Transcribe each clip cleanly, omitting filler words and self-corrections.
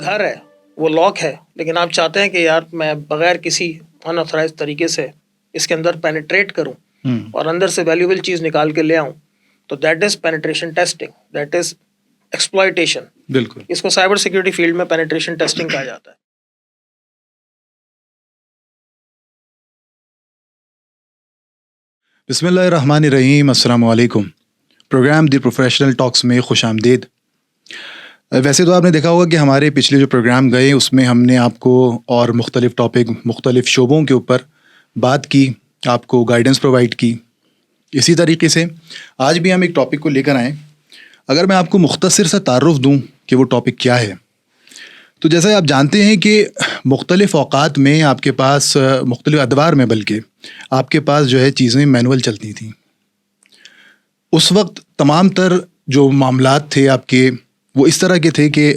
گھر ہے وہ لاک ہے، لیکن آپ چاہتے ہیں کہ یار میں بغیر کسی ان آتھورائز طریقے سے اس کے اندر پینیٹریٹ کروں اور اندر سے ویلیوبل چیز نکال کے لے آؤں، تو that is penetration testing, that is exploitation. بالکل. اس کو سائبر سیکورٹی فیلڈ میں پینیٹریشن ٹیسٹنگ کہا جاتا ہے. بسم اللہ الرحمن الرحیم. السلام علیکم. پروگرام دی پروفیشنل ٹاکس میں خوش آمدید. ویسے تو آپ نے دیکھا ہوگا کہ ہمارے پچھلے جو پروگرام گئے اس میں ہم نے آپ کو اور مختلف ٹاپک مختلف شعبوں کے اوپر بات کی، آپ کو گائیڈنس پرووائڈ کی. اسی طریقے سے آج بھی ہم ایک ٹاپک کو لے کر آئیں. اگر میں آپ کو مختصر سا تعارف دوں کہ وہ ٹاپک کیا ہے، تو جیسا آپ جانتے ہیں کہ مختلف اوقات میں آپ کے پاس مختلف ادوار میں بلکہ آپ کے پاس جو ہے چیزیں مینول چلتی تھیں. اس وقت تمام تر جو معاملات تھے آپ کے وہ اس طرح کے تھے کہ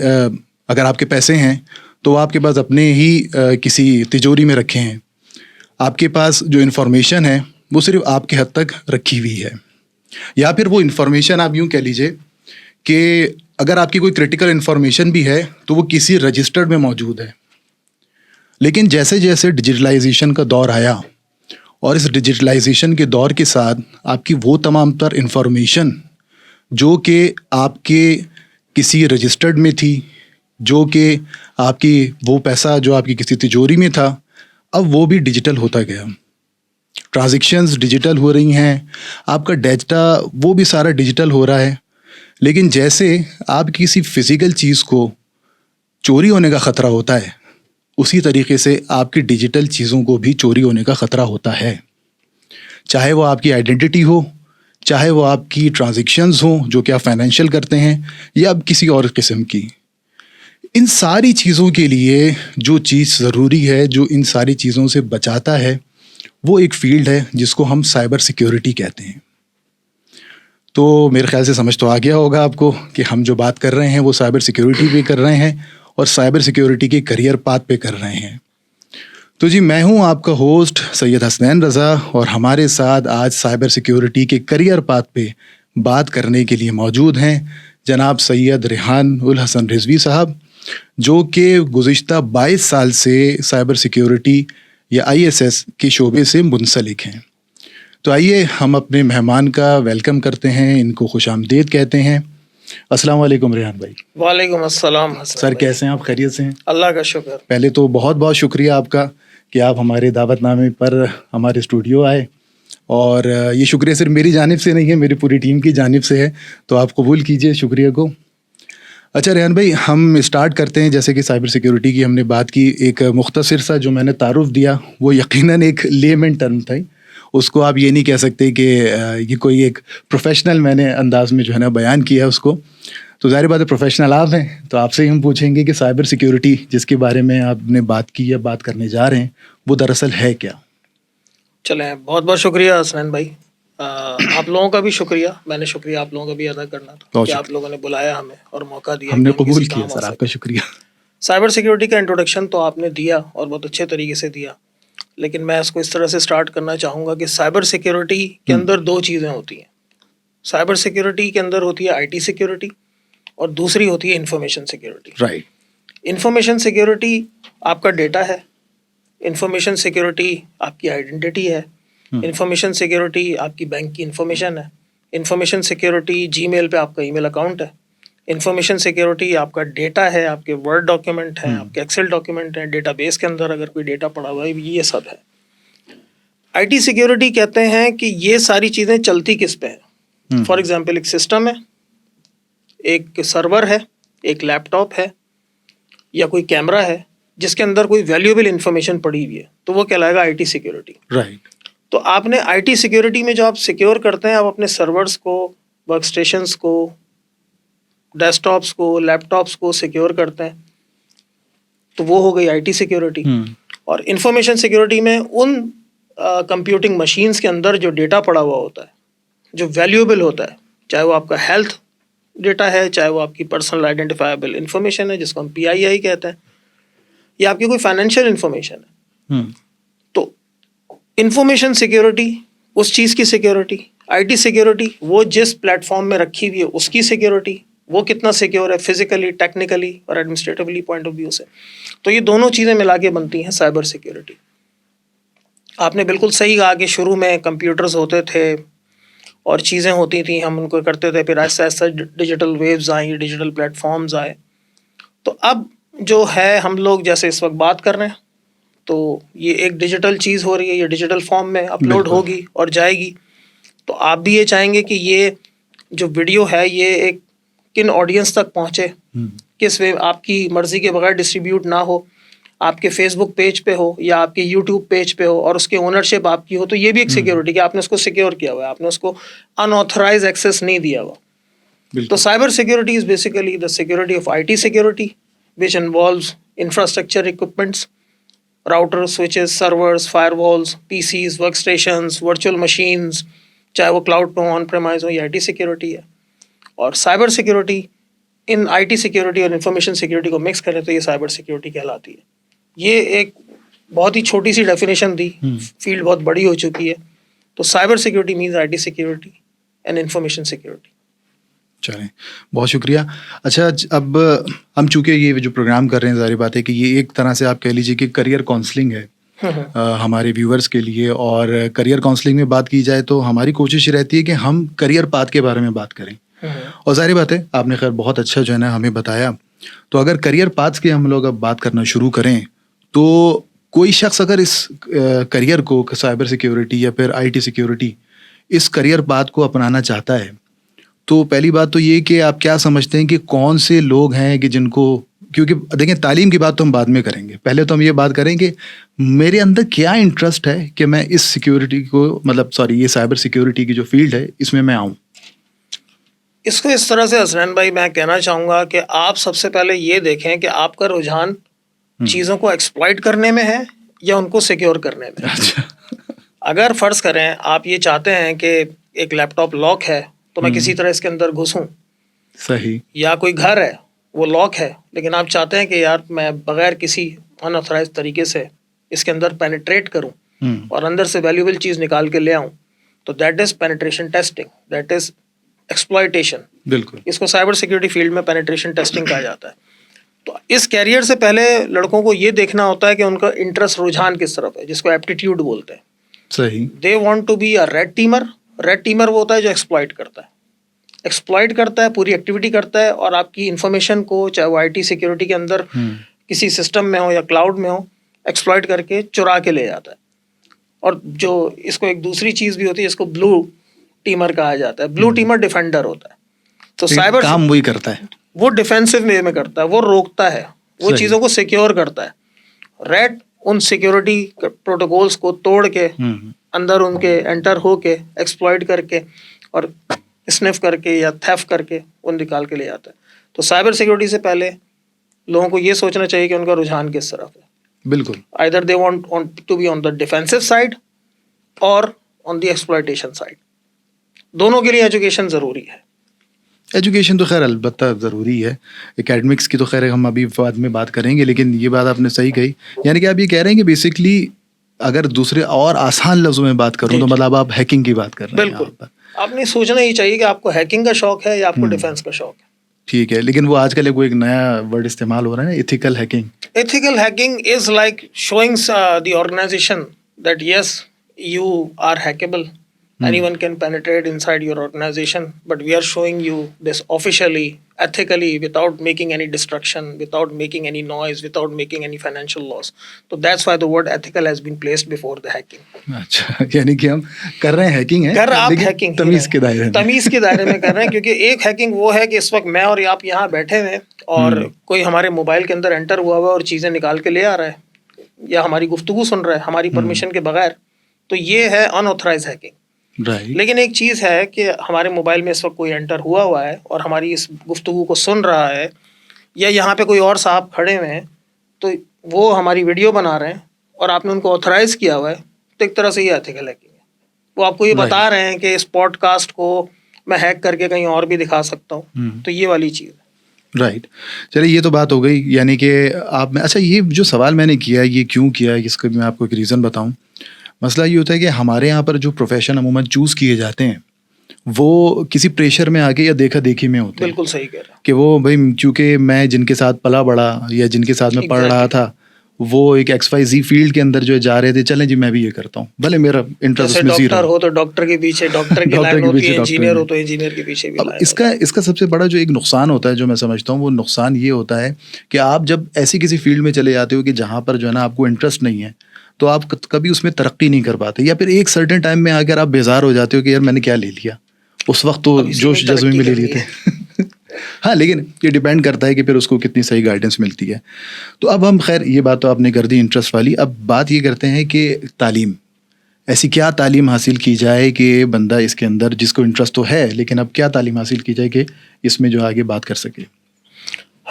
اگر آپ کے پیسے ہیں تو وہ آپ کے پاس اپنے ہی کسی تجوری میں رکھے ہیں. آپ کے پاس جو انفارمیشن ہے وہ صرف آپ کے حد تک رکھی ہوئی ہے، یا پھر وہ انفارمیشن آپ یوں کہہ لیجیے کہ اگر آپ کی کوئی کرٹیکل انفارمیشن بھی ہے تو وہ کسی رجسٹرڈ میں موجود ہے. لیکن جیسے جیسے ڈیجیٹلائزیشن کا دور آیا اور اس ڈیجیٹلائزیشن کے دور کے ساتھ آپ کی وہ تمام تر انفارمیشن جو کہ آپ کے کسی رجسٹرڈ میں تھی، جو کہ آپ کی وہ پیسہ جو آپ کی کسی تجوری میں تھا، اب وہ بھی ڈیجیٹل ہوتا گیا. ٹرانزیکشنز ڈیجیٹل ہو رہی ہیں، آپ کا ڈیٹا وہ بھی سارا ڈیجیٹل ہو رہا ہے. لیکن جیسے آپ کسی فزیکل چیز کو چوری ہونے کا خطرہ ہوتا ہے، اسی طریقے سے آپ کی ڈیجیٹل چیزوں کو بھی چوری ہونے کا خطرہ ہوتا ہے. چاہے وہ آپ کی آئیڈینٹی ہو، چاہے وہ آپ کی ٹرانزیکشنز ہوں جو کہ آپ فائنینشیل کرتے ہیں، یا کسی اور قسم کی. ان ساری چیزوں کے لیے جو چیز ضروری ہے، جو ان ساری چیزوں سے بچاتا ہے، وہ ایک فیلڈ ہے جس کو ہم سائبر سیکیورٹی کہتے ہیں. تو میرے خیال سے سمجھ تو آ گیا ہوگا آپ کو کہ ہم جو بات کر رہے ہیں وہ سائبر سیکیورٹی پہ کر رہے ہیں اور سائبر سیکیورٹی کے کریئر پاتھ پہ کر رہے ہیں. تو جی، میں ہوں آپ کا ہوسٹ سید حسنین رضا، اور ہمارے ساتھ آج سائبر سیکیورٹی کے کریئر پاتھ پہ بات کرنے کے لیے موجود ہیں جناب سید ریحان الحسن رضوی صاحب، جو کہ گزشتہ 22 سال سے سائبر سیکیورٹی یا ISS کے شعبے سے منسلک ہیں. تو آئیے ہم اپنے مہمان کا ویلکم کرتے ہیں، ان کو خوش آمدید کہتے ہیں. السلام علیکم ریحان بھائی. وعلیکم السلام حسن سر، بھائی. کیسے ہیں آپ؟ خیریت سے ہیں؟ اللہ کا شکر. پہلے تو بہت بہت شکریہ آپ کا کہ آپ ہمارے دعوت نامے پر ہمارے اسٹوڈیو آئے، اور یہ شکریہ صرف میری جانب سے نہیں ہے، میری پوری ٹیم کی جانب سے ہے، تو آپ قبول کیجئے شکریہ کو. اچھا ریحان بھائی، ہم اسٹارٹ کرتے ہیں. جیسے کہ سائبر سیکیورٹی کی ہم نے بات کی، ایک مختصر سا جو میں نے تعارف دیا وہ یقیناً ایک لیمن ٹرم تھا. اس کو آپ یہ نہیں کہہ سکتے کہ یہ کوئی ایک پروفیشنل میں نے انداز میں جو ہے نا بیان کیا اس کو. تو ظاہر بات ہے پروفیشنل آپ ہیں، تو آپ سے ہی ہم پوچھیں گے کہ سائبر سیکیورٹی جس کے بارے میں آپ نے بات کی یا بات کرنے جا رہے ہیں وہ دراصل ہے کیا؟ چلیں، بہت بہت شکریہ حسنین بھائی. آپ لوگوں کا بھی شکریہ. میں نے شکریہ آپ لوگوں کا بھی ادا کرنا تھا کہ آپ لوگوں نے بلایا ہمیں اور موقع دیا، ہم نے قبول کیا. سر آپ کا شکریہ. سائبر سیکیورٹی کا انٹروڈکشن تو آپ نے دیا اور بہت اچھے طریقے سے دیا، لیکن میں اس کو اس طرح سے سٹارٹ کرنا چاہوں گا کہ سائبر سیکیورٹی کے اندر دو چیزیں ہوتی ہیں. سائبر سیکیورٹی کے اندر ہوتی ہے IT سیکیورٹی، اور دوسری ہوتی ہے information security. Right. Information security آپ کا ڈیٹا ہے، انفارمیشن سیکیورٹی آپ کی آئیڈینٹی ہے، انفارمیشن سیکیورٹی آپ کی بینک کی انفارمیشن ہے، انفارمیشن سیکیورٹی جی میل پہ آپ کا ای میل اکاؤنٹ ہے، انفارمیشن سیکیورٹی آپ کا ڈیٹا ہے، آپ کے ورڈ ڈاکیومنٹ ہیں، آپ کے ایکسل ڈاکیومنٹ ہیں، ڈیٹا بیس کے اندر اگر کوئی ڈیٹا پڑا ہوا ہے، یہ سب ہے. IT سیکیورٹی کہتے ہیں کہ یہ ساری چیزیں چلتی کس پہ ہیں. فار ایگزامپل، ایک سسٹم ہے، ایک سرور ہے، ایک لیپ ٹاپ ہے، یا کوئی کیمرہ ہے جس کے اندر کوئی ویلیوبل انفارمیشن پڑی ہوئی ہے، تو وہ کہلائے گا IT سیکیورٹی. رائٹ. تو آپ نے IT سیکیورٹی میں جو آپ سیکیور کرتے ہیں، آپ اپنے سرورز کو، ورک اسٹیشنس کو، ڈیسک ٹاپس کو، لیپ ٹاپس کو سیکیور کرتے ہیں، تو وہ ہو گئی IT سیکیورٹی. اور انفارمیشن سیکیورٹی میں ان کمپیوٹنگ مشینز کے اندر جو ڈیٹا پڑا ہوا ہوتا ہے، جو ویلیوبل ہوتا ہے، چاہے وہ آپ کا ہیلتھ ڈیٹا ہے، چاہے وہ آپ کی پرسنل آئیڈینٹیفائبل انفارمیشن ہے جس کو ہم PII کہتے ہیں، یا آپ کی کوئی فائنینشیل انفارمیشن ہے. تو انفارمیشن سیکیورٹی اس چیز کی سیکیورٹی، IT سیکیورٹی وہ جس پلیٹ فارم میں رکھی ہوئی ہے اس کی سیکیورٹی، وہ کتنا سیکیور ہے فزیکلی, ٹیکنیکلی اور ایڈمنسٹریٹولی پوائنٹ آف ویو سے. تو یہ دونوں چیزیں ملا کے بنتی ہیں سائبر سیکیورٹی. آپ نے بالکل صحیح کہا کہ شروع میں کمپیوٹرز ہوتے تھے اور چیزیں ہوتی تھیں, ہم ان کو کرتے تھے, پھر آہستہ آہستہ ڈیجیٹل ویوز آئیں, ڈیجیٹل پلیٹ فارمز آئے. تو اب جو ہے ہم لوگ جیسے اس وقت بات کر رہے ہیں تو یہ ایک ڈیجیٹل چیز ہو رہی ہے, یہ ڈیجیٹل فارم میں اپلوڈ ہوگی اور جائے گی. تو آپ بھی یہ چاہیں گے کہ یہ جو ویڈیو ہے یہ ایک کن آڈینس تک پہنچے, کس وے آپ کی مرضی کے بغیر ڈسٹریبیوٹ نہ ہو, آپ کے فیس بک پیج پہ ہو یا آپ کے یوٹیوب پیج پہ ہو اور اس کی اونرشپ آپ کی ہو. تو یہ بھی ایک سیکیورٹی کہ آپ نے اس کو سیکیور کیا ہوا ہے, آپ نے اس کو انآتھرائز ایکسیس نہیں دیا ہوا. تو cyber security is basically the security of IT security which involves infrastructure equipments, routers, switches, servers, firewalls, PCs, workstations, virtual machines, چاہے وہ کلاؤڈ پہ ہو, آن پریمائز ہو, یہ IT سیکیورٹی ہے. اور cyber security in IT security اور انفارمیشن سیکیورٹی کو mix کریں تو یہ سائبر سیکیورٹی کہلاتی ہے. یہ ایک بہت ہی چھوٹی سی ڈیفینیشن دی, فیلڈ بہت بڑی ہو چکی ہے. تو cyber security means IT security and information security. چلیں, بہت شکریہ. اچھا, اب ہم چونکہ یہ جو پروگرام کر رہے ہیں ظاہر بات ہے کہ یہ ایک طرح سے آپ کہہ لیجیے کہ کریئر کاؤنسلنگ ہے ہمارے ویورز کے لیے. اور کریئر کاؤنسلنگ میں بات کی جائے تو ہماری کوشش یہ رہتی ہے کہ ہم کریئر پاتھ کے بارے میں بات کریں. اور ظاہر بات ہے آپ نے خیر بہت اچھا جو ہے نا ہمیں بتایا. تو اگر کریئر پاتھ کی ہم لوگ اب بات کرنا شروع کریں تو کوئی شخص اگر اس کریئر کو سائبر سیکیورٹی یا پھر IT سیکیورٹی اس کریئر پاتھ کو اپنانا چاہتا ہے تو پہلی بات تو یہ کہ آپ کیا سمجھتے ہیں کہ کون سے لوگ ہیں کہ جن کو, کیونکہ دیکھیں تعلیم کی بات تو ہم بعد میں کریں گے, پہلے تو ہم یہ بات کریں کہ میرے اندر کیا انٹرسٹ ہے کہ میں اس سیکیورٹی کو یہ سائبر سیکیورٹی کی جو فیلڈ ہے اس میں آؤں. اس کو اس طرح سے حسنین بھائی میں کہنا چاہوں گا کہ آپ سب سے پہلے یہ دیکھیں کہ آپ کا رجحان چیزوں کو ایکسپلائٹ کرنے میں ہے یا ان کو سیکیور کرنے میں. اگر فرض کریں آپ یہ چاہتے ہیں کہ ایک لیپ ٹاپ لاک ہے تو میں کسی طرح اس کے اندر گھسوں, صحیح, یا کوئی گھر ہے وہ لاک ہے لیکن آپ چاہتے ہیں کہ یار میں بغیر کسی انآتھرائز طریقے سے اس کے اندر پینیٹریٹ کروں اور اندر سے ویلیوبل چیز نکال کے لے آؤں, تو that is penetration testing, that is exploitation. بالکل, اس کو سائبر سیکیورٹی فیلڈ میں پینیٹریشن ٹیسٹنگ کہا جاتا ہے. تو اس کیریئر سے پہلے لڑکوں کو یہ دیکھنا ہوتا ہے کہ ان کا انٹرسٹ رجحان کس طرف ہے, جس کو ایپٹیٹیوڈ بولتے ہیں. صحیح, they want to be a red teamer. Red teamer وہ ہوتا ہے جو ایکسپلائٹ کرتا ہے, پوری ایکٹیویٹی کرتا ہے اور آپ کی انفارمیشن کو چاہے وہ IT سیکیورٹی کے اندر کسی سسٹم میں ہو یا کلاؤڈ میں ہو ایکسپلائٹ کر کے چرا کے لے جاتا ہے. اور جو اس کو ایک دوسری چیز بھی ہوتی ہے, اس کو بلو ٹیمر کہا جاتا ہے. بلو ٹیمر ڈیفینڈر ہوتا ہے. تو سائبر کام وہی کرتا ہے, وہ ڈیفینسو وے میں کرتا ہے, وہ روکتا ہے, وہ چیزوں کو سیکیور کرتا ہے. ریڈ ان سیکیورٹی پروٹوکولز کو توڑ کے اندر ان کے انٹر ہو کے ایکسپلائٹ کر کے اور اسنف کر کے یا تھیف کر کے وہ نکال کے لے جاتا ہے. تو سائبر سیکیورٹی سے پہلے لوگوں کو یہ سوچنا چاہیے کہ ان کا رجحان کس طرف ہے. بالکل, either they want to be on the defensive side or on the exploitation side. دونوں کے لیے ایجوکیشن ضروری ہے. ایجوکیشن تو خیر البتہ ضروری ہے. اکیڈمکس کی تو خیر ہم ابھی بعد میں بات کریں گے, لیکن یہ بات آپ نے صحیح کہی. یعنی کہ آپ یہ کہہ رہے ہیں کہ بیسکلی اگر دوسرے اور آسان لفظوں میں بات کروں تو مطلب آپ ہیکنگ کی بات کر رہے ہیں. بالکل, آپ نے سوچنا ہی چاہیے کہ آپ کو ہیکنگ کا شوق ہے یا آپ کو ڈیفینس کا شوق ہے. ٹھیک ہے, لیکن وہ آج کل ایک نیا ورڈ استعمال ہو رہا ہے نا, ethical hacking. Ethical hacking is like showing the organization that yes you are hackable. Anyone can penetrate inside your organization, but we are showing you this officially, ethically, without making any destruction, without making any noise, without making any financial loss. So that's why the word ethical has been placed before the hacking. اچھا, یعنی کہ ہم کر رہے ہیں hacking ہے, آپ hacking تمیز کے دائرے میں, تمیز کے دائرے میں کر رہے ہیں. کیونکہ ایک ہیکنگ وہ ہے کہ اس وقت میں اور آپ یہاں بیٹھے ہوئے اور کوئی ہمارے موبائل کے اندر انٹر ہوا ہوا اور چیزیں نکال کے لے آ رہا ہے یا ہماری گفتگو سن رہا ہے ہماری پرمیشن کے بغیر, تو یہ ہے انآتھرائز ہیکنگ. لیکن ایک چیز ہے کہ ہمارے موبائل میں اس وقت کوئی انٹر ہوا ہے اور ہماری اس گفتگو کو سن رہا ہے, یا یہاں پہ کوئی اور صاحب کھڑے ہوئے ہیں تو وہ ہماری ویڈیو بنا رہے ہیں اور آپ نے ان کو آتھرائز کیا ہوا ہے, تو ایک طرح سے یہ ایتھیکل ہیکنگ ہے. وہ آپ کو یہ بتا رہے ہیں کہ اس پوڈ کاسٹ کو میں ہیک کر کے کہیں اور بھی دکھا سکتا ہوں, تو یہ والی چیز ہے. رائٹ, چلیے یہ تو بات ہو گئی. یعنی کہ آپ میں, اچھا یہ جو سوال میں نے کیا یہ کیوں کیا, اس کا میں آپ کو ایک ریزن بتاؤں. مسئلہ یہ ہوتا ہے کہ ہمارے یہاں پر جو پروفیشن عموماً چوز کیے جاتے ہیں وہ کسی پریشر میں آ کے یا دیکھا دیکھی میں ہوتے ہیں بالکل صحیح کہہ رہا کہ وہ بھائی چونکہ میں جن کے ساتھ پلا بڑا یا جن کے ساتھ میں پڑھ رہا تھا وہ ایک XYZ فیلڈ کے اندر جو جا رہے تھے, چلیں جی میں بھی یہ کرتا ہوں, بھلے میرا انٹرسٹ اس میں زیرو. ڈاکٹر ہو تو ڈاکٹر کے پیچھے ڈاکٹر کی لائن ہوتی ہے, انجینئر ہو تو انجینئر کے پیچھے بھی لائن. اس کا سب سے بڑا جو ایک نقصان ہوتا ہے جو میں سمجھتا ہوں, وہ نقصان یہ ہوتا ہے کہ آپ جب ایسی کسی فیلڈ میں چلے جاتے ہو کہ جہاں پر جو ہے نا آپ کو انٹرسٹ نہیں ہے, تو آپ کبھی اس میں ترقی نہیں کر پاتے, یا پھر ایک سرٹن ٹائم میں آ کر آپ بیزار ہو جاتے ہو کہ یار میں نے کیا لے لیا. اس وقت تو جوش جذبے میں لے لیے تھے. ہاں, لیکن یہ ڈیپینڈ کرتا ہے کہ پھر اس کو کتنی صحیح گائیڈنس ملتی ہے. تو اب ہم خیر یہ بات تو آپ نے کر دی انٹرسٹ والی, اب بات یہ کرتے ہیں کہ تعلیم, ایسی کیا تعلیم حاصل کی جائے کہ بندہ اس کے اندر جس کو انٹرسٹ تو ہے, لیکن اب کیا تعلیم حاصل کی جائے کہ اس میں جو آگے بات کر سکے.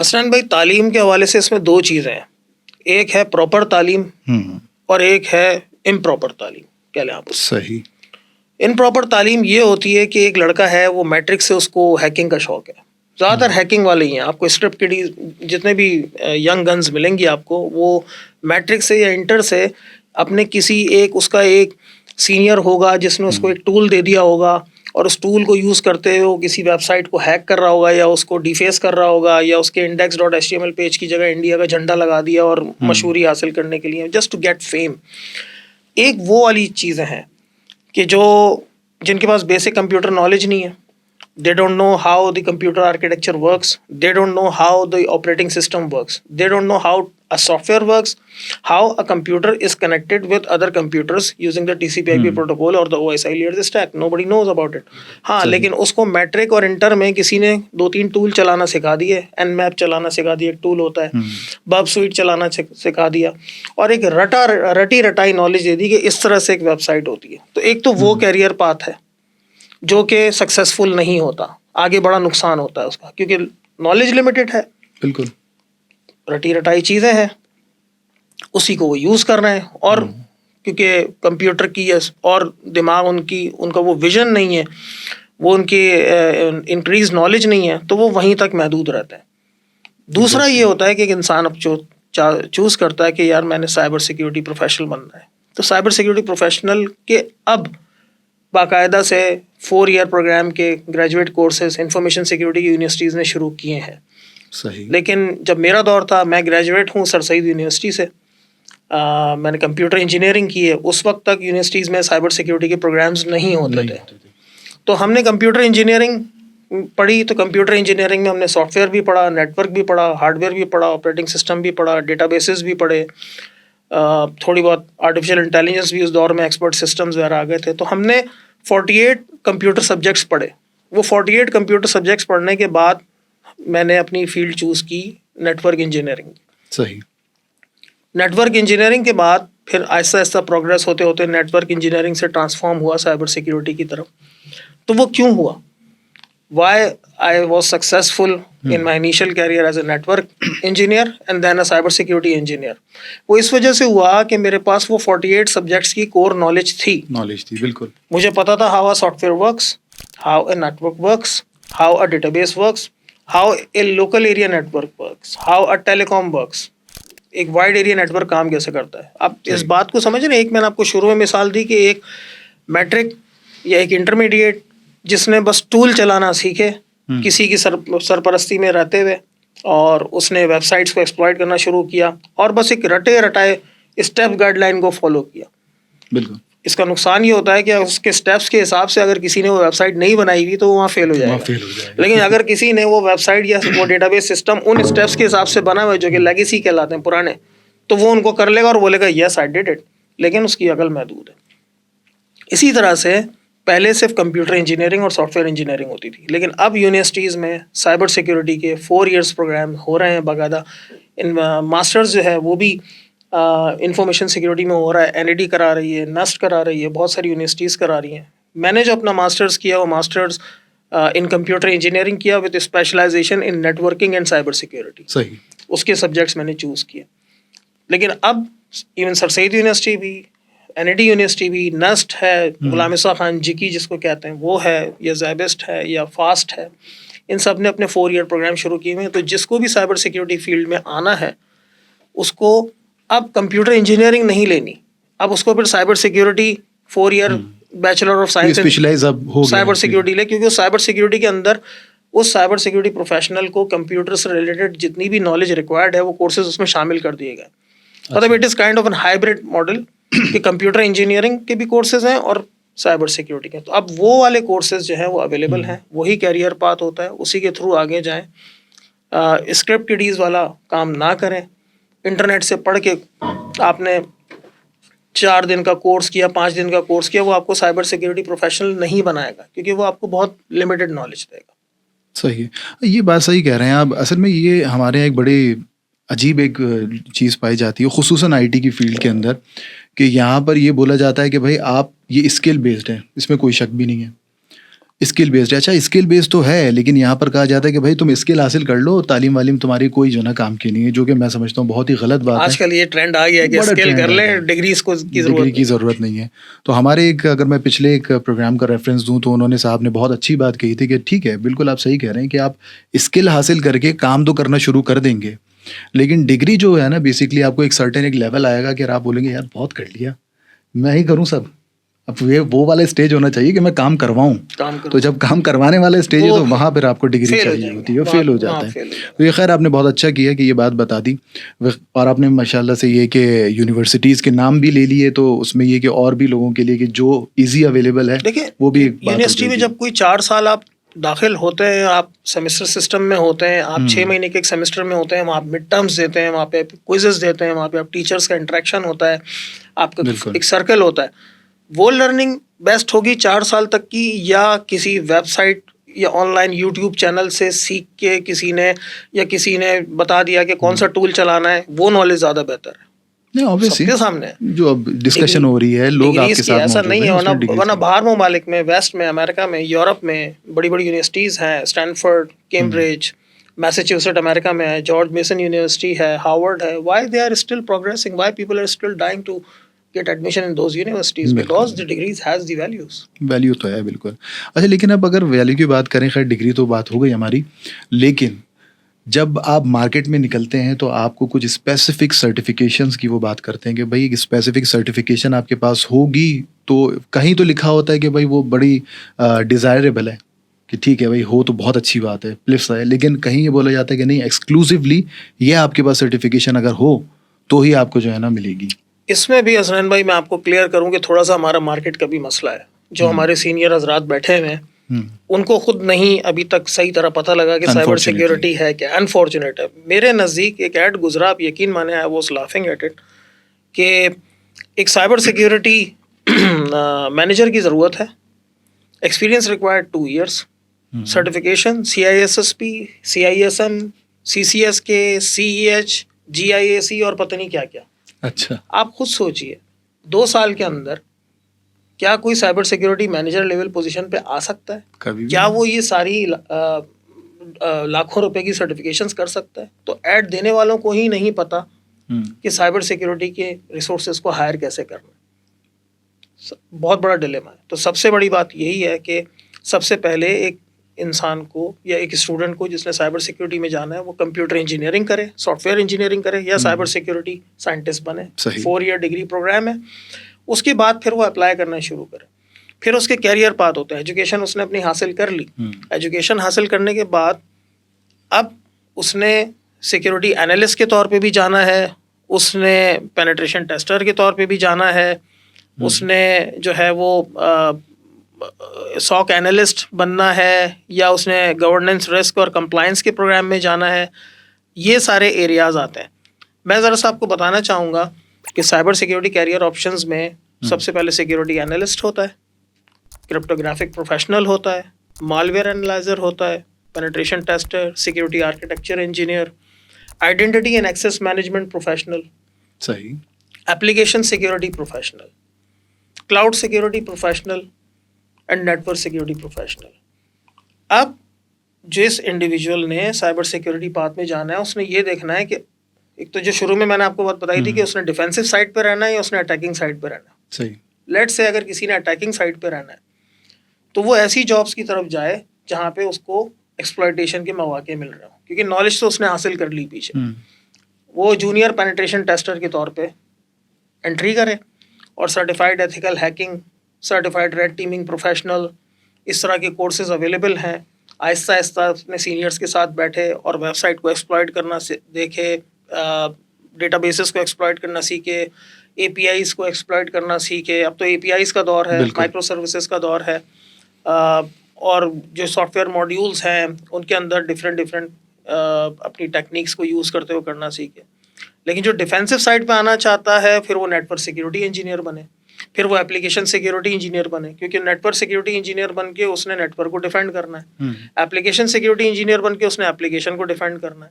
حسنین بھائی, تعلیم کے حوالے سے اس میں دو چیزیں ہیں, ایک ہے پراپر تعلیم اور ایک ہے امپراپر تعلیم. کیا لیں آپ صحیح. امپراپر تعلیم یہ ہوتی ہے کہ ایک لڑکا ہے وہ میٹرک سے اس کو ہیکنگ کا شوق ہے, زیادہ تر ہیکنگ والے ہی ہیں. آپ کو اسکرپٹ کڈی جتنے بھی ینگ گنز ملیں گی آپ کو, وہ میٹرک سے یا انٹر سے اپنے کسی ایک اس کا ایک سینئر ہوگا جس نے اس کو ایک ٹول دے دیا ہوگا, اور اس ٹول کو یوز کرتے ہوئے وہ کسی ویب سائٹ کو ہیک کر رہا ہوگا, یا اس کو ڈیفیس کر رہا ہوگا, یا اس کے index.html پیج کی جگہ انڈیا کا جھنڈا لگا دیا اور مشہوری حاصل کرنے کے لیے, جسٹ ٹو گیٹ فیم. ایک وہ والی چیزیں ہیں کہ جن کے پاس بیسک کمپیوٹر نالج نہیں ہے, they don't know how the computer architecture works, they don't know how the operating system works, they don't know how a software works, how a computer is connected with other computers using the TCP/IP protocol or the OSI layer stack. Nobody knows about it. ہاں, لیکن اس کو matric اور inter میں کسی نے 2-3 tool چلانا سکھا دیے, Nmap چلانا سکھا دیا, ایک ٹول ہوتا ہے, بب سویٹ چلانا سکھا دیا, اور ایک رٹی رٹائی نالج دے دی کہ اس طرح سے ایک ویب سائٹ ہوتی ہے. تو ایک تو وہ کیریئر پاتھ ہے جو کہ سکسیزفل نہیں ہوتا, آگے بڑا نقصان ہوتا ہے اس کا, کیونکہ نالج لمیٹڈ ہے. بالکل رٹی رٹائی چیزیں ہیں, اسی کو وہ یوز کر رہے ہیں, اور کیونکہ کمپیوٹر کی اور دماغ ان کا وہ ویژن نہیں ہے, وہ ان کی انکریز نالج نہیں ہے, تو وہ وہیں تک محدود رہتے ہیں. دوسرا یہ ہوتا ہے کہ ایک انسان اب چوز کرتا ہے کہ یار میں نے سائبر سیکیورٹی پروفیشنل بننا ہے, تو سائبر سیکیورٹی پروفیشنل کے اب باقاعدہ سے 4 ایئر پروگرام کے گریجویٹ کورسز انفارمیشن سیکیورٹی کی یونیورسٹیز نے شروع کیے ہیں. صحیح. لیکن جب میرا دور تھا, میں گریجویٹ ہوں سر سید یونیورسٹی سے, میں نے کمپیوٹر انجینئرنگ کی ہے, اس وقت تک یونیورسٹیز میں سائبر سیکیورٹی کے پروگرامز نہیں ہوتے تھے. تو ہم نے کمپیوٹر انجینئرنگ پڑھی, تو کمپیوٹر انجینئرنگ میں ہم نے سافٹ ویئر بھی پڑھا, نیٹ ورک بھی پڑھا, ہارڈ ویئر بھی پڑھا, آپریٹنگ سسٹم بھی پڑھا, ڈیٹا بیسز بھی پڑھے, تھوڑی بہت آرٹیفیشیل انٹیلیجنس بھی اس دور میں, ایکسپرٹ سسٹمز وغیرہ آ گئے تھے. تو ہم نے 48 کمپیوٹر سبجیکٹس پڑھے. وہ 48 کمپیوٹر سبجیکٹس پڑھنے کے بعد میں نے اپنی فیلڈ چوز کی نیٹ ورک انجینئرنگ. صحیح. نیٹ ورک انجینئرنگ کے بعد پھر آہستہ آہستہ پروگریس ہوتے ہوتے نیٹ ورک انجینئرنگ سے ٹرانسفارم ہوا سائبر سیکیورٹی کی طرف. تو وہ کیوں ہوا؟ Why I was successful in my initial career as a network engineer and then a cyber security engineer. وہ اس وجہ سے ہوا کہ میرے پاس وہ 48 سبجیکٹس کی کور نالج تھی. بالکل. مجھے پتا تھا how a software works, how a network works, how a database works, how a local area network works, how a telecom works. ایک وائڈ ایریا نیٹ ورک کام کیسے کرتا ہے. آپ اس بات کو سمجھ رہے ہیں, ایک میں نے آپ کو شروع میں مثال دی کہ ایک میٹرک یا ایک انٹرمیڈیٹ جس نے بس ٹول چلانا سیکھے کسی کی سرپرستی میں رہتے ہوئے, اور اس نے ویب سائٹس کو ایکسپلائٹ کرنا شروع کیا, اور بس ایک رٹے رٹائے اسٹیپ گائیڈ لائن کو فالو کیا. بالکل. اس کا نقصان یہ ہوتا ہے کہ اس کے اسٹیپس کے حساب سے اگر کسی نے وہ ویب سائٹ نہیں بنائی ہوئی تو وہ وہاں فیل ہو جائے گا. لیکن اگر کسی نے وہ ویب سائٹ یا وہ ڈیٹا بیس سسٹم ان اسٹیپس کے حساب سے بنا ہوا ہے جو کہ لیگیسی کہلاتے ہیں, پرانے, تو وہ ان کو کر لے گا اور بولے گا یس آئی ڈیڈ اٹ. لیکن اس کی عقل محدود ہے. اسی طرح سے پہلے صرف کمپیوٹر انجینئرنگ اور سافٹ ویئر انجینئرنگ ہوتی تھی, لیکن اب یونیورسٹیز میں سائبر سیکیورٹی کے 4 ایئرس پروگرام ہو رہے ہیں باقاعدہ. ماسٹرز جو ہے وہ بھی انفارمیشن سیکیورٹی میں ہو رہا ہے, NID کرا رہی ہے, NUST کرا رہی ہے, بہت ساری یونیورسٹیز کرا رہی ہیں. میں نے جو اپنا ماسٹرز کیا وہ ماسٹرز ان کمپیوٹر انجینئرنگ کیا with specialisation in networking and cyber security. صحیح. اس کے سبجیکٹس میں نے چوز کیے. لیکن اب ایون سر سید یونیورسٹی بھی, NID یونیورسٹی بھی, NUST ہے, غلام رضا خان جکی جس کو کہتے ہیں وہ ہے, یا زیبسٹ ہے, یا فاسٹ ہے, ان سب نے اپنے 4 ایئر پروگرام شروع کیے ہوئے ہیں. تو جس کو بھی سائبر سیکیورٹی فیلڈ میں آنا ہے اس کو اب کمپیوٹر انجینئرنگ نہیں لینی, اب اس کو پھر cyber security 4 year bachelor of science specialise اب ہو گیا سائبر سیکیورٹی لے, کیونکہ سائبر سیکیورٹی کے اندر اس سائبر سیکیورٹی پروفیشنل کو کمپیوٹر سے ریلیٹڈ جتنی بھی نالج ریکوائرڈ ہے وہ کورسز اس میں شامل کر دیے گئے. مطلب it is kind of an hybrid model کہ کمپیوٹر انجینئرنگ کے بھی کورسز ہیں اور سائبر سیکیورٹی کے. تو اب وہ والے کورسز جو ہیں وہ اویلیبل ہیں, وہی کیریئر پاتھ ہوتا ہے, اسی کے تھرو آگے جائیں. اسکرپٹ کڈیز والا کام نہ کریں. انٹرنیٹ سے پڑھ کے آپ نے 4 دن کا کورس کیا, 5 دن کا کورس کیا, وہ آپ کو سائبر سیکیورٹی پروفیشنل نہیں بنائے گا, کیونکہ وہ آپ کو بہت لمیٹڈ نالج دے گا. صحیح ہے, یہ بات صحیح کہہ رہے ہیں آپ. اصل میں یہ ہمارے یہاں ایک بڑی عجیب ایک چیز پائی جاتی ہے, خصوصاً آئی ٹی کی فیلڈ کے اندر, کہ یہاں پر یہ بولا جاتا ہے کہ بھائی آپ یہ اسکل بیسڈ ہے, اس میں کوئی شک بھی نہیں ہے, اسکل بیسڈ ہے. اچھا اسکل بیسڈ تو ہے, لیکن یہاں پر کہا جاتا ہے کہ بھائی تم اسکل حاصل کر لو, تعلیم والیم تمہاری کوئی جو نا کام کی نہیں ہے, جو کہ میں سمجھتا ہوں بہت ہی غلط بات ہے. آج کل یہ ٹرینڈ آ گیا ہے کہ اسکل کر لیں, ڈگریز کی ضرورت نہیں ہے. تو ہمارے ایک, اگر میں پچھلے ایک پروگرام کا ریفرنس دوں تو انہوں نے صاحب نے بہت اچھی بات کہی تھی کہ ٹھیک ہے بالکل آپ صحیح کہہ رہے ہیں کہ آپ اسکل حاصل کر کے کام تو کرنا شروع کر دیں گے, لیکن ڈگری جو ہے نا بیسکلی آپ کو ایک سرٹن ایک لیول آئے گا کہ آپ بولیں گے یار بہت کر لیا, میں ہی کروں سب. اب وہ والا اسٹیج ہونا چاہیے کہ میں کام کرواؤں. تو جب کام کروانے والا اسٹیج ہے تو وہاں پھر آپ کو ڈگری چاہیے ہوتی ہے, فیل ہو جاتا ہے. تو یہ خیر آپ نے بہت اچھا کیا کہ یہ بات بتا دی, اور آپ نے ماشاء اللہ سے یہ کہ یونیورسٹیز کے نام بھی لے لیے, تو اس میں یہ کہ اور بھی لوگوں کے لیے کہ جو ایزی اویلیبل ہے وہ بھی. یونیورسٹی میں جب کوئی 4 سال آپ داخل ہوتے ہیں, آپ سیمسٹر سسٹم میں ہوتے ہیں, آپ 6 مہینے کے ایک سیمسٹر میں ہوتے ہیں, وہاں آپ مڈ ٹرمز دیتے ہیں, وہاں پہ کوئزز دیتے ہیں, وہاں پہ آپ ٹیچرس کا انٹریکشن ہوتا ہے, آپ کا ایک سرکل ہوتا ہے. وہ لرننگ بیسٹ ہوگی 4 سال تک کی, یا کسی ویب سائٹ یا آن لائن یوٹیوب چینل سے سیکھ کے کسی نے بتا دیا کہ کون سا ٹول چلانا ہے, وہ نالج زیادہ بہتر ہے. سب کے سامنے جو اب ڈسکشن ہو رہی ہے لوگ آپ کے ساتھ ایسا نہیں ہے, ورنہ باہر ممالک میں, ویسٹ میں, امریکہ میں, یورپ میں بڑی بڑی یونیورسٹیز ہیں, اسٹینفورڈ, کیمبرج, میساچیوسٹ امریکہ میں ہے, جارج میسن یونیورسٹی ہے, ہارورڈ ہے. Why they are still progressing, why people are still dying to get admission in those universities, because the degrees has the values. Value تو ہے بالکل. اچھا لیکن اب اگر ویلیو کی بات کریں, خیر ڈگری تو بات ہو گئی ہماری, لیکن جب آپ مارکیٹ میں نکلتے ہیں تو آپ کو کچھ اسپیسیفک سرٹیفکیشنس کی وہ بات کرتے ہیں کہ بھائی ایک اسپیسیفک سرٹیفکیشن آپ کے پاس ہوگی, تو کہیں تو لکھا ہوتا ہے کہ بھائی وہ بڑی ڈیزائریبل ہے کہ ٹھیک ہے بھائی ہو تو بہت اچھی بات ہے, پلس ہے, لیکن کہیں یہ بولا جاتا ہے کہ نہیں ایکسکلوسیولی یہ آپ کے پاس سرٹیفکیشن اگر ہو تو ہی آپ کو جو ہے نا ملے گی. اس میں بھی حسنین بھائی میں آپ کو کلیئر کروں کہ تھوڑا سا ہمارا مارکیٹ کا بھی مسئلہ ہے. جو ہمارے سینئر حضرات بیٹھے ہوئے ہیں ان کو خود نہیں ابھی تک صحیح طرح پتہ لگا کہ سائبر سیکیورٹی ہے کیا. انفارچونیٹ ہے. میرے نزدیک ایک ایڈ گزرا, آپ یقین مانیں, I was laughing at it, کہ ایک سائبر سیکیورٹی مینیجر کی ضرورت ہے, experience required 2 years, certification CISSP, CISM, CCSK, CEH, GIAC اور پتہ نہیں کیا کیا. اچھا آپ خود سوچئے 2 سال کے اندر کیا کوئی cyber security manager level position پہ آ سکتا ہے؟ کیا وہ یہ ساری لاکھوں روپے کی سرٹیفکیشنز کر سکتا ہے؟ تو ایڈ دینے والوں کو ہی نہیں پتا کہ سائبر سیکیورٹی کے ریسورسز کو ہائر کیسے کرنا. بہت بڑا ڈیلیما ہے. تو سب سے بڑی بات یہی ہے کہ سب سے پہلے ایک انسان کو یا ایک اسٹوڈنٹ کو جس نے سائبر سیکیورٹی میں جانا ہے وہ کمپیوٹر انجینئرنگ کرے, سافٹ ویئر انجینئرنگ کرے, یا سائبر سیکیورٹی سائنٹسٹ بنے. 4 year ڈگری پروگرام ہے. اس کے بعد پھر وہ اپلائی کرنا شروع کرے. پھر اس کے کیریئر پاتھ ہوتے ہیں. ایجوکیشن اس نے اپنی حاصل کر لی. ایجوکیشن حاصل کرنے کے بعد اب اس نے سیکیورٹی اینالسٹ کے طور پہ بھی جانا ہے, اس نے پینیٹریشن ٹیسٹر کے طور پہ بھی جانا ہے, اس نے جو ہے وہ SOC اینالسٹ بننا ہے, یا اس نے گورننس, رسک اور کمپلائنس کے پروگرام میں جانا ہے. یہ سارے ایریاز آتے ہیں. میں ذرا سا آپ کو بتانا چاہوں گا کہ سائبر سیکیورٹی کیریئر آپشنز میں سب سے پہلے سیکیورٹی اینالسٹ ہوتا ہے, کرپٹوگرافک پروفیشنل ہوتا ہے, مالویئر اینالائزر ہوتا ہے, penetration tester, security architecture engineer, identity and access management professional, صحیح, application security professional, cloud security professional and network security professional. اب جس انڈیویجول نے سائبر سیکیورٹی پاتھ میں جانا ہے اس نے یہ دیکھنا ہے کہ ایک تو جو شروع میں نے آپ کو بات بتائی تھی کہ اس نے ڈیفینسو سائڈ پہ رہنا ہے یا اس نے اٹیکنگ سائڈ پہ رہنا ہے. صحیح. لیٹ سے اگر کسی نے اٹیکنگ سائڈ پہ رہنا ہے تو وہ ایسی جابس کی طرف جائے جہاں پہ اس کو ایکسپلائٹیشن کے مواقع مل رہے ہوں, کیونکہ نالج تو اس نے حاصل کر لی پیچھے. وہ جونیئر پینیٹریشن ٹیسٹر کے طور پہ انٹری کرے اور certified ethical hacking certified red teaming professional, اس طرح کے کورسز اویلیبل ہیں. آہستہ آہستہ اپنے سینئرس کے ساتھ بیٹھے اور ویب سائٹ کو ایکسپلائٹ کرنا دیکھے، ڈیٹا بیسز کو ایکسپلائٹ کرنا سیکھے، اے پی آئیز کو ایکسپلائٹ کرنا سیکھے. اب تو اے پی آئیز کا دور ہے، مائکرو سروسز کا دور ہے، اور جو سافٹ ویئر ماڈیولس ہیں ان کے اندر ڈفرینٹ اپنی ٹیکنیکس کو یوز کرتے ہوئے کرنا سیکھے. لیکن جو ڈیفینسو سائڈ پہ آنا چاہتا ہے پھر وہ نیٹ ورک سیکیورٹی انجینئر بنے، پھر وہ اپلیکیشن سیکیورٹی انجینئر بنے، کیونکہ نیٹ ورک سیکیورٹی انجینئر بن کے اس نے نیٹ ورک کو ڈیفینڈ کرنا ہے. اپلیکیشن سیکیورٹی انجینئر بن کے اس نے اپلیکیشن کو ڈیفینڈ کرنا ہے.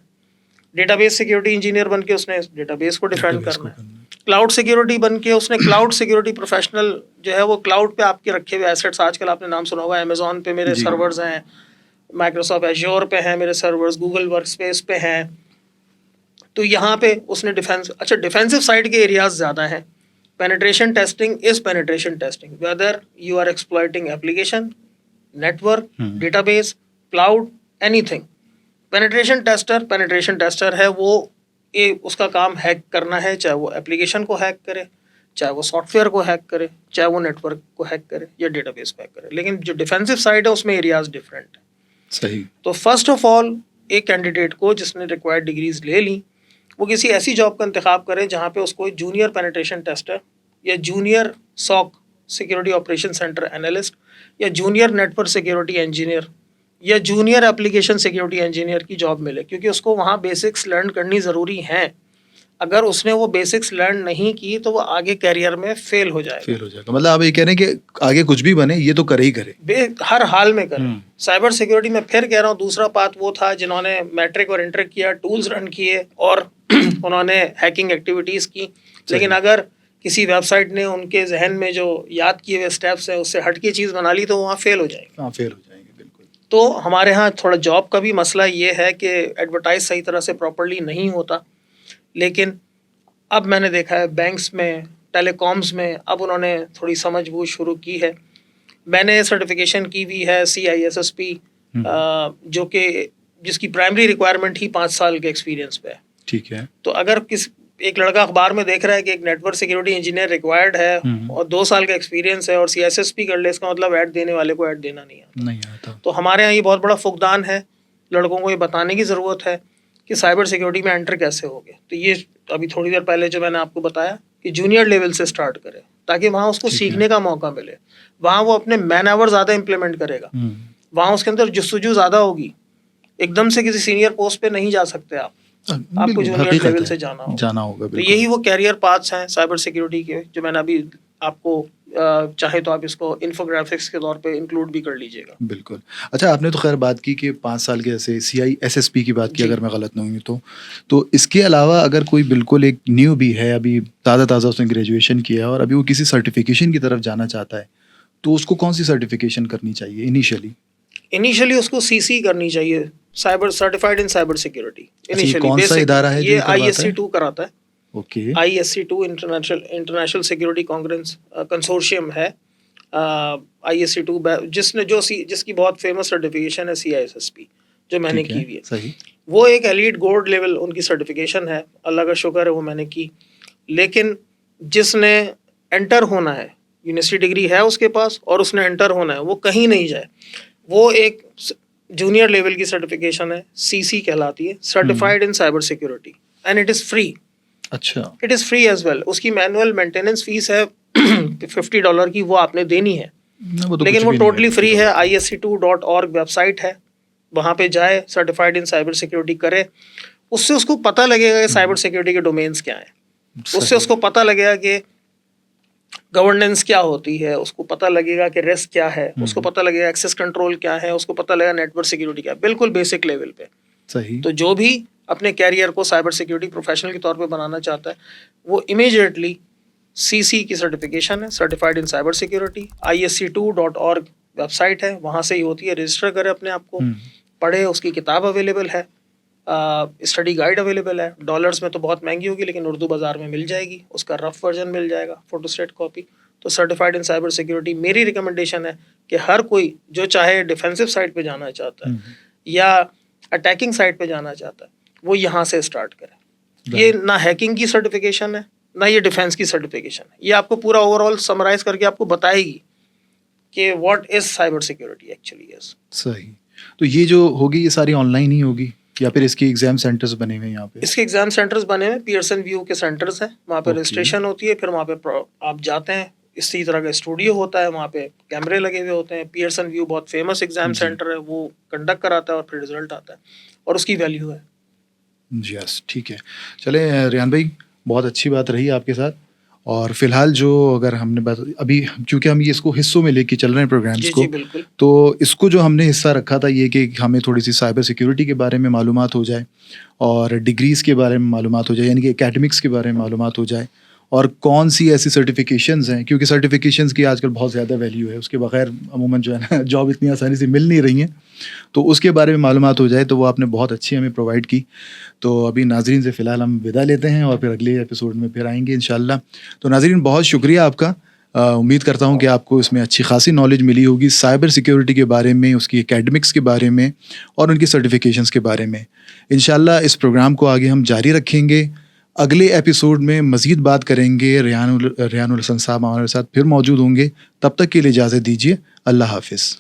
ڈیٹا بیس سیکیورٹی انجینئر بن کے اس نے ڈیٹا بیس کو ڈیفینڈ کرنا ہے. کلاؤڈ سیکیورٹی بن کے اس نے کلاؤڈ سیکیورٹی پروفیشنل جو ہے وہ کلاؤڈ پہ آپ کے رکھے ہوئے ایسیٹس، آج کل آپ نے نام سنا ہوگا امیزون پہ میرے سرورز ہیں، مائکروسافٹ ایزیور پہ ہیں میرے سرورز، گوگل ورک اسپیس پہ ہیں. تو یہاں پہ اس نے ڈیفینسو سائڈ کے ایریاز زیادہ ہیں. Penetration testing is penetration testing whether you are exploiting application, network, database, cloud, anything. Penetration tester ہے، وہ اس کا کام ہیک کرنا ہے، چاہے وہ ایپلیکیشن کو ہیک کرے، چاہے وہ سافٹ ویئر کو ہیک کرے، چاہے وہ نیٹ ورک کو ہیک کرے یا ڈیٹا بیس کو ہیک کرے. لیکن جو ڈیفینسو سائڈ ہے اس میں ایریاز ڈفرینٹ ہیں. صحیح. تو فرسٹ آف آل ایک کینڈیڈیٹ کو جس نے ریکوائرڈ ڈگریز لے لیں وہ کسی ایسی جاب کا انتخاب کرے جہاں پہ اس کو جونیئر پینیٹریشن ٹیسٹر یا junior SOC security operation centre analyst یا junior network security engineer یا جونیئر اپلیکیشن سیکورٹی انجینئر کی جاب ملے، کیونکہ اس کو وہاں بیسکس لرن کرنی ضروری ہیں. اگر اس نے وہ بیسکس لرن نہیں کی تو وہ آگے کیریئر میں فیل ہو جائے گا. مطلب آپ یہ کہہ رہے ہیں کہ آگے کچھ بھی بنے یہ تو کرے ہی کرے، ہر حال میں کرے. سائبر سیکورٹی میں پھر کہہ رہا ہوں دوسرا پات وہ تھا جنہوں نے میٹرک اور انٹر کیا، ٹولز رن کیے اور انہوں نے ہیکنگ ایکٹیویٹیز کی، لیکن اگر کسی ویب سائٹ نے ان کے ذہن میں جو یاد کیے ہوئے اسٹیپس ہیں اس سے ہٹ کے چیز بنا لی تو وہاں فیل ہو جائیں گے. بالکل. تو ہمارے ہاں تھوڑا جاب کا بھی مسئلہ یہ ہے کہ ایڈورٹائز صحیح طرح سے پراپرلی نہیں ہوتا. لیکن اب میں نے دیکھا ہے بینکس میں، ٹیلی کامز میں اب انہوں نے تھوڑی سمجھ بوجھ شروع کی ہے. میں نے سرٹیفکیشن کی ہوئی ہے CISSP، جو کہ جس کی پرائمری ریکوائرمنٹ ہی 5 سال کے ایکسپیرینس پہ ہے. ٹھیک ہے. تو اگر ایک لڑکا اخبار میں دیکھ رہا ہے کہ ایک network security engineer required ہے اور 2 سال کا ایکسپیرینس ہے اور CISSP کر لے، اس کا مطلب ایڈ دینے والے کو ایڈ دینا نہیں آتا. تو ہمارے یہاں یہ بہت بڑا فقدان ہے. لڑکوں کو یہ بتانے کی ضرورت ہے کہ سائبر سیکورٹی میں انٹر کیسے ہوگے. تو یہ ابھی تھوڑی دیر پہلے جو میں نے آپ کو بتایا کہ جونیئر لیول سے سٹارٹ کرے تاکہ وہاں اس کو سیکھنے کا موقع ملے. وہاں وہ اپنے مین آور زیادہ امپلیمنٹ کرے گا، وہاں اس کے اندر جستجو زیادہ ہوگی. ایک دم سے کسی سینئر پوسٹ پہ نہیں جا سکتے آپ کو جونیئر لیول سے جانا ہوگا. تو یہی وہ کیریئر پاتھس ہیں سائبر سیکورٹی کے جو میں نے ابھی آپ کو چاہے تو آپ اس کو انفوگرافکس کے طور پہ انکلوڈ بھی کر لیجیے گا. بالکل. اچھا آپ نے تو خیر بات کی کہ 5 سال کے ایسے CISSP کی بات کی، اگر میں غلط نہ ہوں تو اس کے علاوہ اگر کوئی بالکل ایک نیو بھی ہے، ابھی تازہ اس نے گریجویشن کیا اور ابھی وہ کسی سرٹیفکیشن کی طرف جانا چاہتا ہے تو اس کو کون سی سرٹیفکیشن کرنی چاہیے انیشلی اس کو CC کرنی چاہیے، cyber certified in cyber security. کون سا ادارہ ہے یہ ISC2 کراتا ہے. Okay. ISC2 international security consortium ہے. ISC2 جس کی بہت فیمس سرٹیفکیشن ہے CISSP جو میں نے کی ہوئی ہے. وہ ایک ایلیٹ گولڈ لیول ان کی سرٹیفکیشن ہے، اللہ کا شکر ہے وہ میں نے کی. لیکن جس نے انٹر ہونا ہے، یونیورسٹی ڈگری ہے اس کے پاس اور اس نے انٹر ہونا ہے، وہ کہیں نہیں جائے. وہ ایک جونیئر لیول کی سرٹیفکیشن ہے، CC کہلاتی ہے، certified in cyber security, and it is free. اچھا. It is free as well. اس کی مینوئل مینٹیننس فیس ہے $50 کی، وہ آپ نے دینی ہے، لیکن وہ ٹوٹلی فری ہے. ISC2.org ویب سائٹ ہے، وہاں پہ جائے، سرٹیفائڈ ان سائبر سیکورٹی کرے. اس سے اس کو پتہ لگے گا کہ سائبر سیکورٹی کے ڈومینس کیا ہیں، اس سے اس کو پتہ لگے گا کہ گورننس کیا ہوتی ہے، اس کو پتہ لگے گا کہ رسک کیا ہے، اس کو پتہ لگے گا ایکسیس کنٹرول کیا ہے، اس کو پتہ لگے گا نیٹ ورک سیکورٹی کیا ہے، بالکل بیسک لیول پہ. صحیح. تو جو بھی اپنے کیریئر کو سائبر سیکورٹی پروفیشنل کے طور پہ بنانا چاہتا ہے وہ امیجیٹلی CC کی سرٹیفکیشن ہے، certified in cyber security. ISC2.org website ہے، وہاں سے ہی ہوتی ہے. رجسٹر کرے اپنے آپ کو، پڑھے. اس کی کتاب اویلیبل ہے، اسٹڈی گائیڈ اویلیبل ہے. $، میں تو بہت مہنگی ہوگی لیکن اردو بازار میں مل جائے گی. اس کا رف ورژن مل جائے گا، فوٹو اسٹیٹ کاپی. تو سرٹیفائڈ ان سائبر سیکورٹی میری ریکمنڈیشن ہے کہ ہر کوئی جو چاہے ڈیفینسو سائڈ پہ جانا چاہتا ہے یا اٹیکنگ سائڈ پہ جانا چاہتا ہے وہ یہاں سے اسٹارٹ کرے. یہ نہ ہیکنگ کی سرٹیفکیشن ہے نہ یہ ڈیفینس کی سرٹیفکیشن ہے. یہ آپ کو پورا اوور آل سمرائز کر کے آپ کو بتائے گی کہ what is cyber security actually is. صحیح. تو یہ جو ہوگی یہ ساری آن لائن ہی ہوگی یا پھر اس کی ایگزام سینٹرز بنے ہوئے ہیں یہاں پہ؟ اس کے ایگزام سینٹرز بنے ہوئے ہیں, پیئرسن ویو کے سینٹرز ہیں, وہاں پہ رجسٹریشن ہوتی ہے, پھر وہاں پہ آپ جاتے ہیں, اسی طرح کا اسٹوڈیو ہوتا ہے, وہاں پہ کیمرے لگے ہوئے ہوتے ہیں. پیئرسن ویو بہت فیمس ایگزام سینٹر ہے, وہ کنڈکٹ کراتا ہے اور پھر رزلٹ آتا ہے, اور اس کی ویلیو ہے. یس ٹھیک ہے. چلیں ریان بھائی, بہت اچھی بات رہی آپ کے ساتھ. اور فی الحال جو اگر ہم نے بات ابھی, چونکہ ہم یہ اس کو حصوں میں لے کے چل رہے ہیں پروگرامس کو, بالکل. تو اس کو جو ہم نے حصہ رکھا تھا یہ کہ ہمیں تھوڑی سی سائبر سیکیورٹی کے بارے میں معلومات ہو جائے, اور ڈگریز کے بارے میں معلومات ہو جائے, یعنی کہ اکیڈمکس کے بارے میں معلومات ہو جائے, اور کون سی ایسی سرٹیفکیشنز ہیں, کیونکہ سرٹیفکیشنز کی آج کل بہت زیادہ ویلیو ہے, اس کے بغیر عموماً جو ہے نا جاب اتنی آسانی سے مل نہیں رہی ہیں, تو اس کے بارے میں معلومات ہو جائے تو وہ آپ نے بہت اچھی ہمیں پرووائڈ کی. تو ابھی ناظرین سے فی الحال ہم ودا لیتے ہیں اور پھر اگلے ایپیسوڈ میں پھر آئیں گے انشاءاللہ. تو ناظرین بہت شکریہ آپ کا, امید کرتا ہوں کہ آپ کو اس میں اچھی خاصی نالج ملی ہوگی سائبر سیکیورٹی کے بارے میں, اس کی اکیڈمکس کے بارے میں, اور ان کی سرٹیفکیشنز کے بارے میں. انشاءاللہ اس پروگرام کو آگے ہم جاری رکھیں گے. اگلے ایپیسوڈ میں مزید بات کریں گے. ریان الحسن صاحب ہمارے ساتھ پھر موجود ہوں گے. تب تک کے لیے اجازت دیجیے. اللہ حافظ.